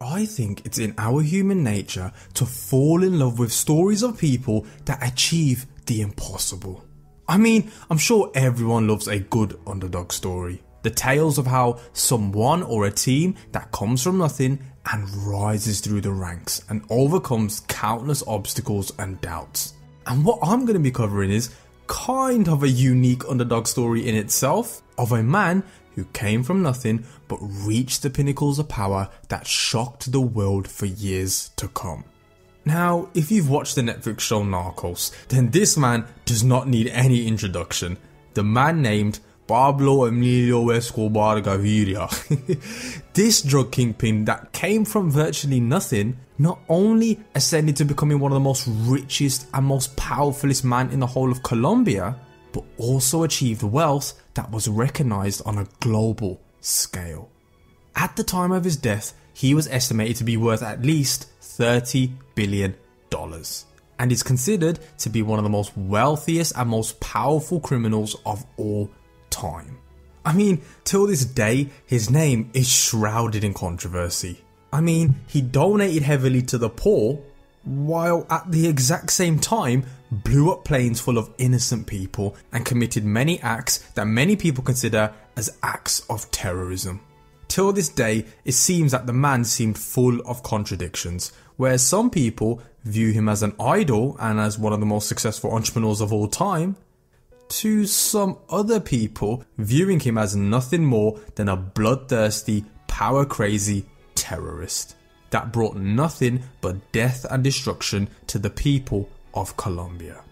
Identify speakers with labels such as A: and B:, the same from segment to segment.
A: I think it's in our human nature to fall in love with stories of people that achieve the impossible. I mean, I'm sure everyone loves a good underdog story. The tales of how someone or a team that comes from nothing and rises through the ranks and overcomes countless obstacles and doubts. And what I'm going to be covering is kind of a unique underdog story in itself of a man who came from nothing but reached the pinnacles of power that shocked the world for years to come. Now, if you've watched the Netflix show Narcos, then this man does not need any introduction. The man named Pablo Escobar Gaviria. This drug kingpin that came from virtually nothing not only ascended to becoming one of the most richest and most powerfulest man in the whole of Colombia, but also achieved wealth that was recognized on a global scale. At the time of his death, he was estimated to be worth at least $30 billion and is considered to be one of the most wealthiest and most powerful criminals of all time. I mean, till this day, his name is shrouded in controversy. I mean, he donated heavily to the poor, while at the exact same time blew up planes full of innocent people and committed many acts that many people consider as acts of terrorism. Till this day, it seems that the man seemed full of contradictions, where some people view him as an idol and as one of the most successful entrepreneurs of all time, to some other people viewing him as nothing more than a bloodthirsty, power-crazy terrorist that brought nothing but death and destruction to the people of Colombia.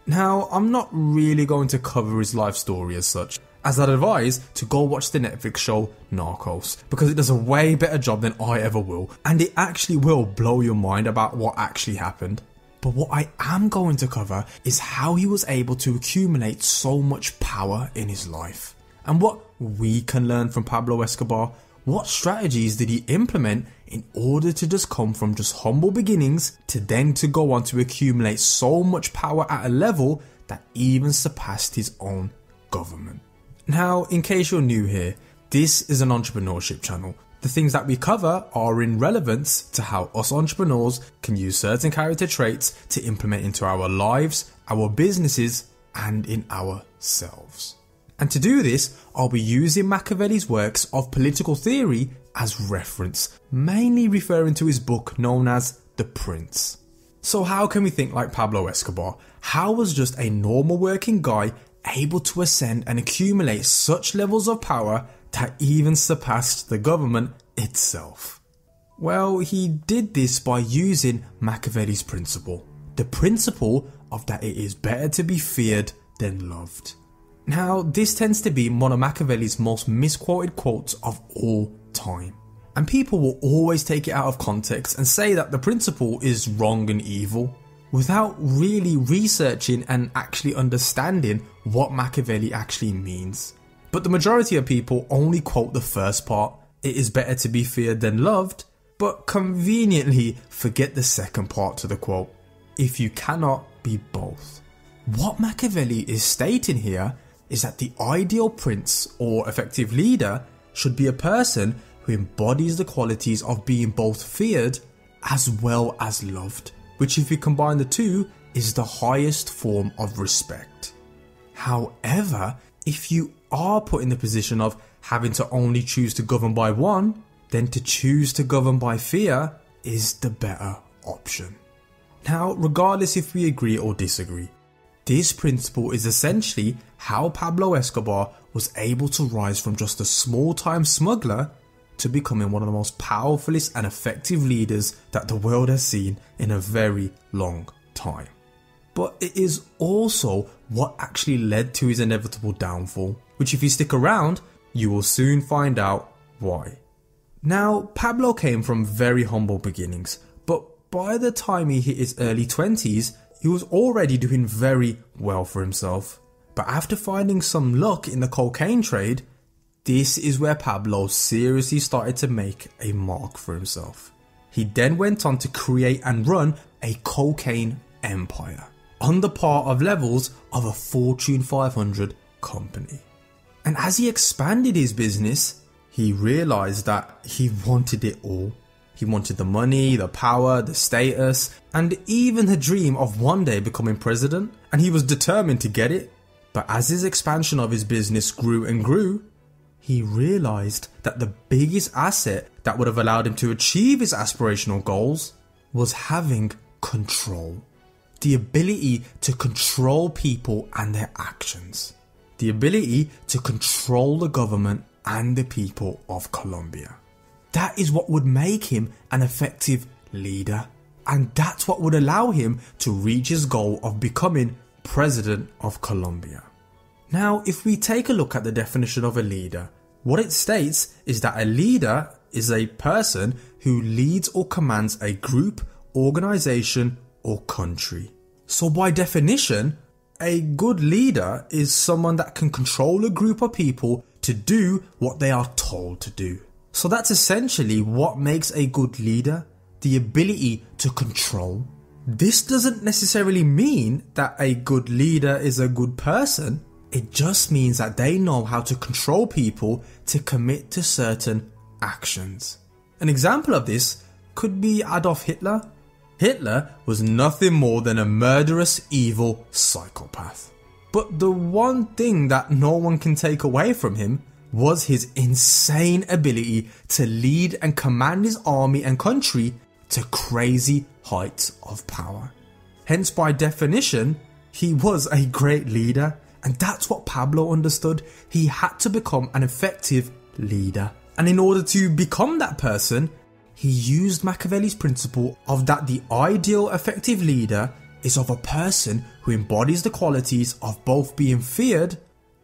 A: Now, I'm not really going to cover his life story as such, as I'd advise to go watch the Netflix show Narcos, because it does a way better job than I ever will, and it actually will blow your mind about what actually happened. But what I am going to cover is how he was able to accumulate so much power in his life, and what we can learn from Pablo Escobar. What strategies did he implement in order to just come from just humble beginnings to then to go on to accumulate so much power at a level that even surpassed his own government? Now, in case you're new here, this is an entrepreneurship channel. The things that we cover are in relevance to how us entrepreneurs can use certain character traits to implement into our lives, our businesses, and in ourselves. And to do this, I'll be using Machiavelli's works of political theory as reference, mainly referring to his book known as The Prince. So how can we think like Pablo Escobar? How was just a normal working guy able to ascend and accumulate such levels of power that even surpassed the government itself? Well, he did this by using Machiavelli's principle. The principle of that it is better to be feared than loved. Now, this tends to be one of Machiavelli's most misquoted quotes of all time. And people will always take it out of context and say that the principle is wrong and evil, without really researching and actually understanding what Machiavelli actually means. But the majority of people only quote the first part, it is better to be feared than loved, but conveniently forget the second part to the quote, if you cannot be both. What Machiavelli is stating here is that the ideal prince or effective leader should be a person who embodies the qualities of being both feared as well as loved, which if you combine the two is the highest form of respect. However, if you are put in the position of having to only choose to govern by one, then to choose to govern by fear is the better option. Now, regardless if we agree or disagree, this principle is essentially how Pablo Escobar was able to rise from just a small-time smuggler to becoming one of the most powerfulest and effective leaders that the world has seen in a very long time. But it is also what actually led to his inevitable downfall, which if you stick around, you will soon find out why. Now, Pablo came from very humble beginnings, but by the time he hit his early 20s, he was already doing very well for himself. But after finding some luck in the cocaine trade, this is where Pablo seriously started to make a mark for himself. He then went on to create and run a cocaine empire, on the par of levels of a Fortune 500 company. And as he expanded his business, he realized that he wanted it all. He wanted the money, the power, the status, and even the dream of one day becoming president, and he was determined to get it. But as his expansion of his business grew and grew, he realized that the biggest asset that would have allowed him to achieve his aspirational goals was having control. The ability to control people and their actions. The ability to control the government and the people of Colombia. That is what would make him an effective leader. And that's what would allow him to reach his goal of becoming president of Colombia. Now, if we take a look at the definition of a leader, what it states is that a leader is a person who leads or commands a group, organization, or country. So by definition, a good leader is someone that can control a group of people to do what they are told to do. So that's essentially what makes a good leader, the ability to control. This doesn't necessarily mean that a good leader is a good person. It just means that they know how to control people to commit to certain actions. An example of this could be Adolf Hitler. Hitler was nothing more than a murderous, evil psychopath. But the one thing that no one can take away from him was his insane ability to lead and command his army and country to crazy heights of power. Hence, by definition, he was a great leader, and that's what Pablo understood. He had to become an effective leader. And in order to become that person, he used Machiavelli's principle of that the ideal effective leader is of a person who embodies the qualities of both being feared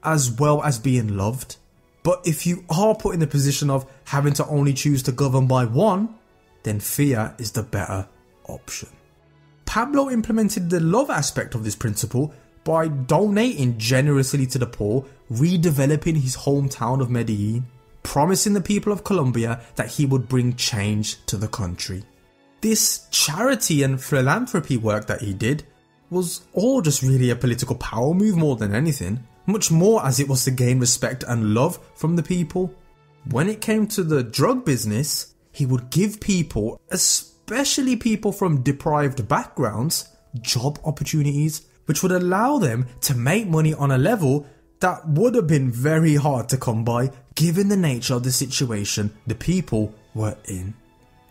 A: as well as being loved. But if you are put in the position of having to only choose to govern by one, then fear is the better option. Pablo implemented the love aspect of this principle by donating generously to the poor, redeveloping his hometown of Medellin, promising the people of Colombia that he would bring change to the country. This charity and philanthropy work that he did was all just really a political power move more than anything, much more as it was to gain respect and love from the people. When it came to the drug business, he would give people, especially people from deprived backgrounds, job opportunities, which would allow them to make money on a level that would have been very hard to come by given the nature of the situation the people were in.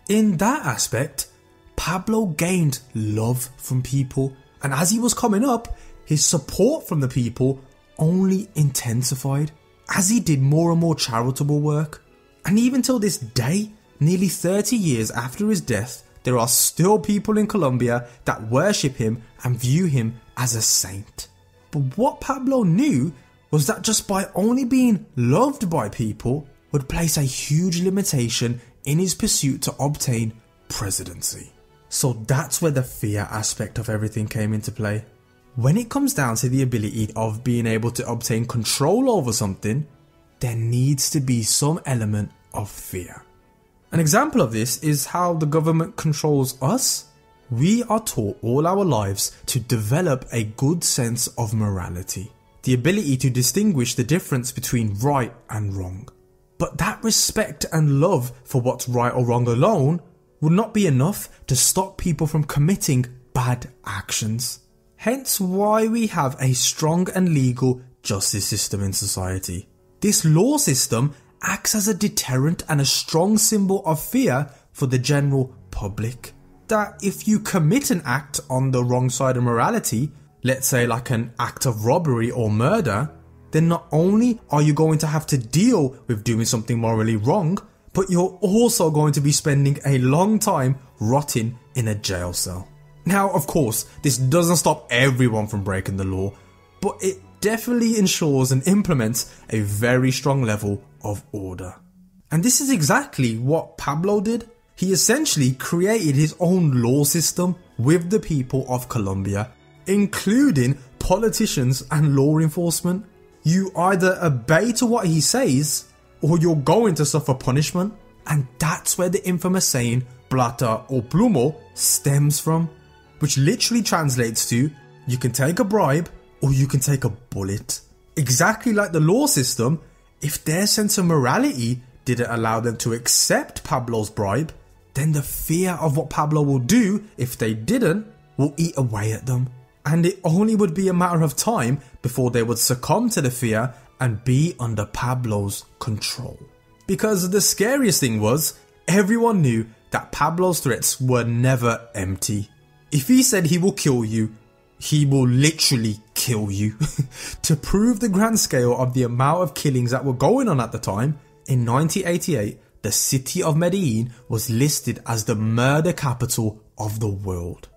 A: In that aspect, Pablo gained love from people, and as he was coming up, his support from the people only intensified as he did more and more charitable work. And even till this day, nearly 30 years after his death, there are still people in Colombia that worship him and view him as a saint. But what Pablo knew was that just by only being loved by people would place a huge limitation in his pursuit to obtain presidency. So that's where the fear aspect of everything came into play. When it comes down to the ability of being able to obtain control over something, there needs to be some element of fear. An example of this is how the government controls us. We are taught all our lives to develop a good sense of morality, the ability to distinguish the difference between right and wrong. But that respect and love for what's right or wrong alone would not be enough to stop people from committing bad actions. Hence why we have a strong and legal justice system in society. This law system acts as a deterrent and a strong symbol of fear for the general public. That if you commit an act on the wrong side of morality, let's say like an act of robbery or murder, then not only are you going to have to deal with doing something morally wrong, but you're also going to be spending a long time rotting in a jail cell. Now, of course, this doesn't stop everyone from breaking the law, but it definitely ensures and implements a very strong level of order. And this is exactly what Pablo did. He essentially created his own law system with the people of Colombia, including politicians and law enforcement. You either obey to what he says, or you're going to suffer punishment. And that's where the infamous saying, plata o plomo, stems from, which literally translates to, you can take a bribe or you can take a bullet. Exactly like the law system, if their sense of morality didn't allow them to accept Pablo's bribe, then the fear of what Pablo will do if they didn't will eat away at them. And it only would be a matter of time before they would succumb to the fear and be under Pablo's control. Because the scariest thing was, everyone knew that Pablo's threats were never empty. If he said he will kill you, he will literally kill you. To prove the grand scale of the amount of killings that were going on at the time, in 1988, the city of Medellin was listed as the murder capital of the world.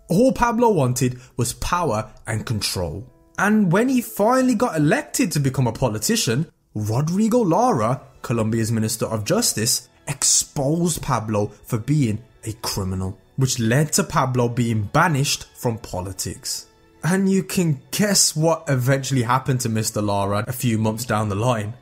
A: All Pablo wanted was power and control. And when he finally got elected to become a politician, Rodrigo Lara, Colombia's Minister of Justice, exposed Pablo for being a criminal, which led to Pablo being banished from politics. And you can guess what eventually happened to Mr. Lara a few months down the line.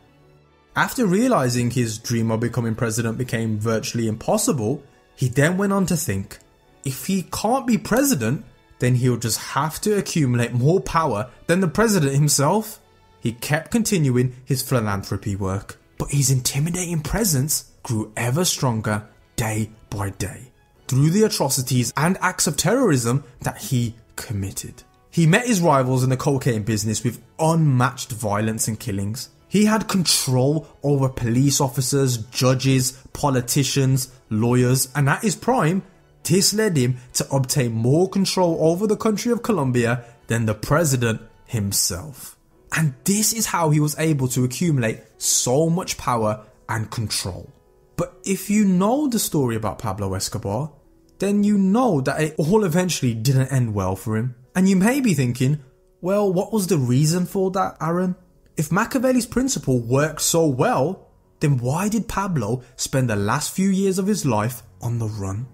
A: After realizing his dream of becoming president became virtually impossible, he then went on to think, if he can't be president, then he'll just have to accumulate more power than the president himself. He kept continuing his philanthropy work, but his intimidating presence grew ever stronger day by day through the atrocities and acts of terrorism that he committed. He met his rivals in the cocaine business with unmatched violence and killings. He had control over police officers, judges, politicians, lawyers, and at his prime, this led him to obtain more control over the country of Colombia than the president himself. And this is how he was able to accumulate so much power and control. But if you know the story about Pablo Escobar, then you know that it all eventually didn't end well for him. And you may be thinking, well, what was the reason for that, Aaron? If Machiavelli's principle worked so well, then why did Pablo spend the last few years of his life on the run?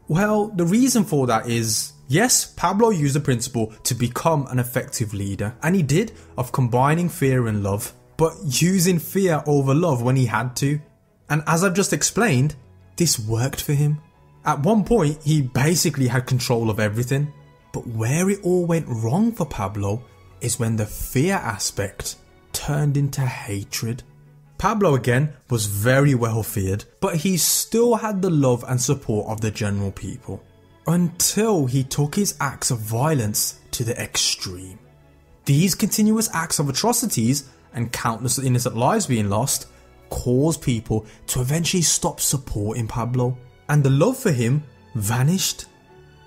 A: Well, the reason for that is, yes, Pablo used the principle to become an effective leader, and he did, of combining fear and love, but using fear over love when he had to. And as I've just explained, this worked for him. At one point, he basically had control of everything. But where it all went wrong for Pablo is when the fear aspect turned into hatred. Pablo again was very well feared, but he still had the love and support of the general people, until he took his acts of violence to the extreme. These continuous acts of atrocities and countless innocent lives being lost caused people to eventually stop supporting Pablo, and the love for him vanished.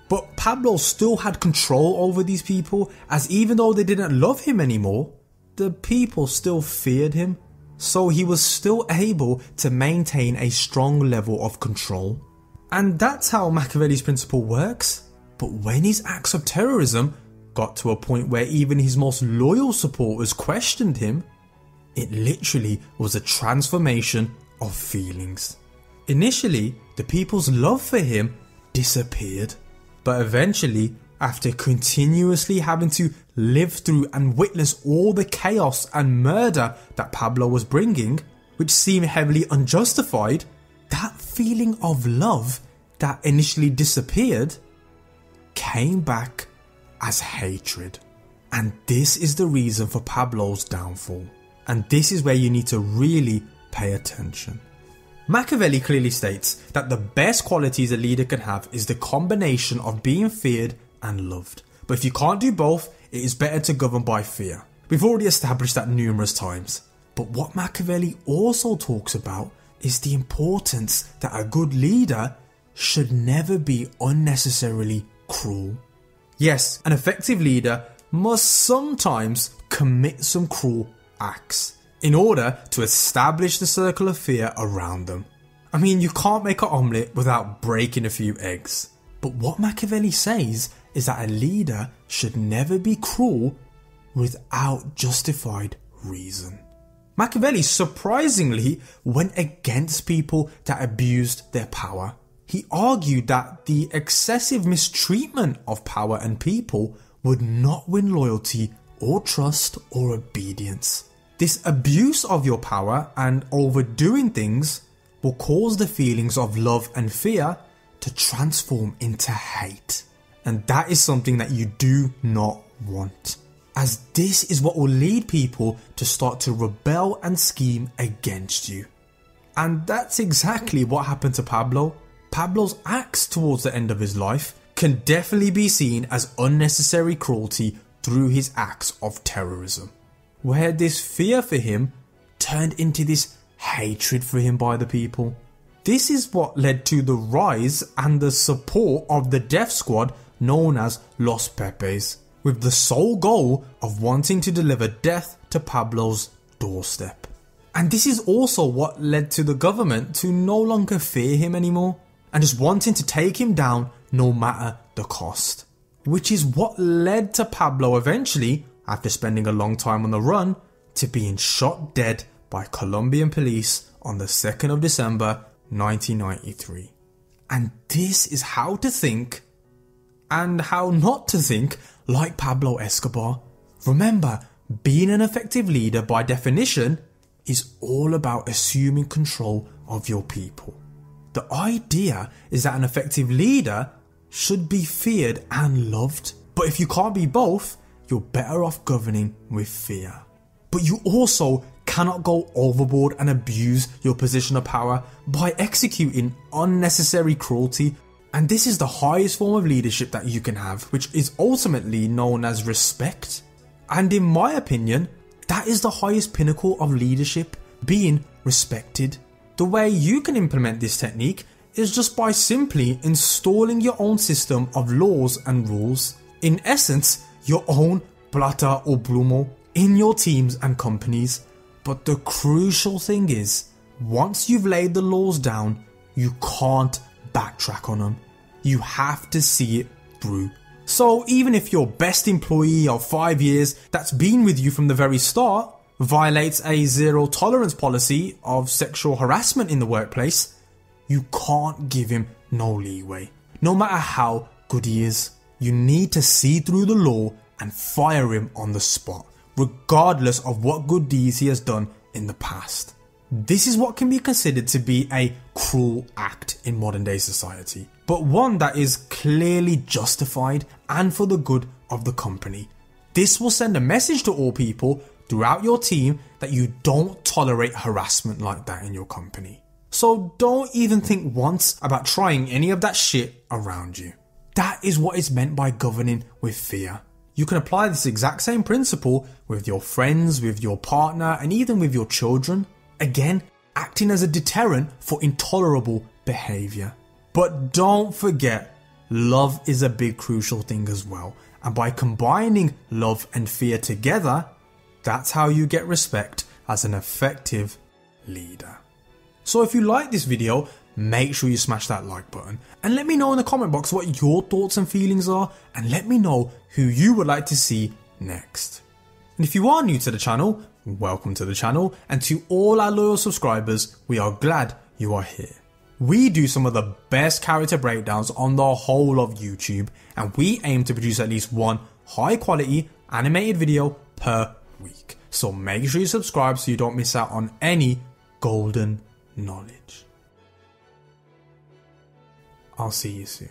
A: But Pablo still had control over these people, as even though they didn't love him anymore, the people still feared him. So he was still able to maintain a strong level of control. And that's how Machiavelli's principle works. But when his acts of terrorism got to a point where even his most loyal supporters questioned him, it literally was a transformation of feelings. Initially, the people's love for him disappeared. But eventually, after continuously having to live through and witness all the chaos and murder that Pablo was bringing, which seemed heavily unjustified, that feeling of love that initially disappeared came back as hatred. And this is the reason for Pablo's downfall. And this is where you need to really pay attention. Machiavelli clearly states that the best qualities a leader can have is the combination of being feared and loved. But if you can't do both, it is better to govern by fear. We've already established that numerous times. But what Machiavelli also talks about is the importance that a good leader should never be unnecessarily cruel. Yes, an effective leader must sometimes commit some cruel acts in order to establish the circle of fear around them. I mean, you can't make an omelette without breaking a few eggs. But what Machiavelli says is that a leader should never be cruel without justified reason. Machiavelli surprisingly went against people that abused their power. He argued that the excessive mistreatment of power and people would not win loyalty or trust or obedience. This abuse of your power and overdoing things will cause the feelings of love and fear to transform into hate. And that is something that you do not want, as this is what will lead people to start to rebel and scheme against you. And that's exactly what happened to Pablo. Pablo's acts towards the end of his life can definitely be seen as unnecessary cruelty through his acts of terrorism, where this fear for him turned into this hatred for him by the people. This is what led to the rise and the support of the death squad known as Los PEPES, with the sole goal of wanting to deliver death to Pablo's doorstep. And this is also what led to the government to no longer fear him anymore, and just wanting to take him down no matter the cost. Which is what led to Pablo eventually, after spending a long time on the run, to being shot dead by Colombian police on the 2nd of December 1993. And this is how to think and how not to think like Pablo Escobar. Remember, being an effective leader by definition is all about assuming control of your people. The idea is that an effective leader should be feared and loved. But if you can't be both, you're better off governing with fear. But you also cannot go overboard and abuse your position of power by executing unnecessary cruelty. And this is the highest form of leadership that you can have, which is ultimately known as respect. And in my opinion, that is the highest pinnacle of leadership, being respected. The way you can implement this technique is just by simply installing your own system of laws and rules. In essence, your own plata o plomo in your teams and companies. But the crucial thing is, once you've laid the laws down, you can't backtrack on them. You have to see it through. So even if your best employee of 5 years that's been with you from the very start violates a zero tolerance policy of sexual harassment in the workplace, you can't give him no leeway. No matter how good he is, you need to see through the law and fire him on the spot, regardless of what good deeds he has done in the past. This is what can be considered to be a cruel act in modern day society, but one that is clearly justified and for the good of the company. This will send a message to all people throughout your team that you don't tolerate harassment like that in your company. So don't even think once about trying any of that shit around you. That is what is meant by governing with fear. You can apply this exact same principle with your friends, with your partner, and even with your children. Again, acting as a deterrent for intolerable behaviour. But don't forget, love is a big crucial thing as well. And by combining love and fear together, that's how you get respect as an effective leader. So if you like this video, make sure you smash that like button and let me know in the comment box what your thoughts and feelings are, and let me know who you would like to see next. And if you are new to the channel, welcome to the channel, and to all our loyal subscribers, we are glad you are here. We do some of the best character breakdowns on the whole of YouTube, and we aim to produce at least one high quality animated video per week. So make sure you subscribe so you don't miss out on any golden knowledge. I'll see you soon.